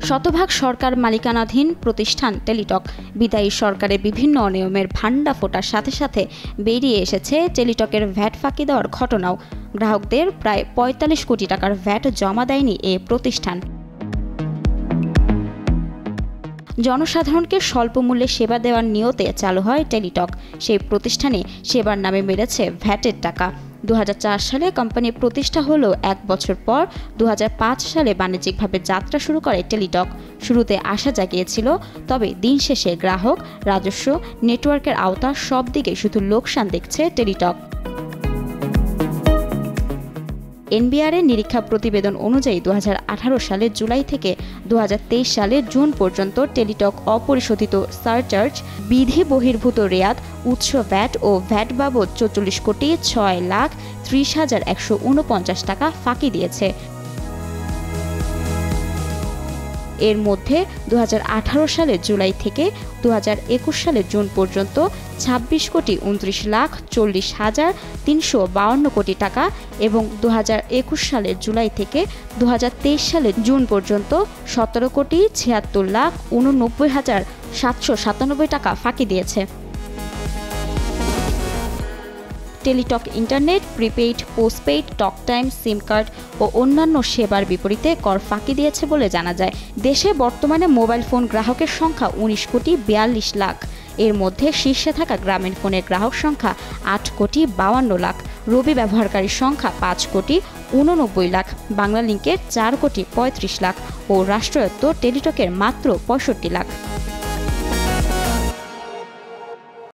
শতভাগ সরকার মালিকানাধীন প্রতিষ্ঠান টেলিটক। বিদায়ী সরকারের বিভিন্ন অনিয়মের ভান্ডা ফোটার সাথে সাথে বেরিয়ে এসেছে টেলিটকের ভ্যাট ফাঁকি দেওয়ার ঘটনাও। গ্রাহকদের প্রায় ৪৫ কোটি টাকার ভ্যাট জমা দেয়নি এ প্রতিষ্ঠান। জনসাধারণকে স্বল্প মূল্যে সেবা দেওয়ার নিয়তে চালু হয় টেলিটক। সেই প্রতিষ্ঠানে সেবার নামে মেরেছে ভ্যাটের টাকা। ২০০৪ সালে কোম্পানি প্রতিষ্ঠা হলেও ১ বছর পর ২০০৫ সালে বাণিজ্যিকভাবে যাত্রা শুরু করে টেলিটক। শুরুতে আশা জাগিয়েছিল, তবে দিন শেষে গ্রাহক, রাজস্ব, নেটওয়ার্কের আওতা সব দিকে শুধু লোকসান দেখছে টেলিটক। এনবিআরের নিরীক্ষা প্রতিবেদন অনুযায়ী ২০১৮ সালের জুলাই থেকে ২০২৩ সালের জুন পর্যন্ত টেলিটক অপরিশোধিত সারচার্জ, বিধি বহির্ভূত রেয়াত, উৎস ভ্যাট ও ভ্যাট বাবদ ৪৪,৬,৩০,১৪৯ টাকা ফাঁকি দিয়েছে। এর মধ্যে ২০১৮ সালের জুলাই থেকে ২০২১ সালের জুন পর্যন্ত ২৬,৪০,৩৫২ কোটি টাকা এবং ২০২১ সালের জুলাই থেকে ২০২৩ সালের জুন পর্যন্ত ১৭,৭৬,৮৯,৭৯৭ টাকা ফাঁকি দিয়েছে। Teletalk internet, prepaid, postpaid, talk time, SIM card ও অন্যান্য সেবার বিপরীতে কর ফাঁকি দিয়েছে বলে জানা যায়। দেশে বর্তমানে মোবাইল ফোন গ্রাহকের সংখ্যা ১৯,৪২,০০,০০০। এর মধ্যে শীর্ষে থাকা গ্রামীণ ফোনের গ্রাহক সংখ্যা ৮,৫২,০০,০০০, রবি ব্যবহারকারীর সংখ্যা ৫,৮৯,০০,০০০, বাংলালিংকের ৪,৩৫,০০,০০০ ও রাষ্ট্রায়ত্ত টেলিটকের মাত্র ৬৫ লাখ।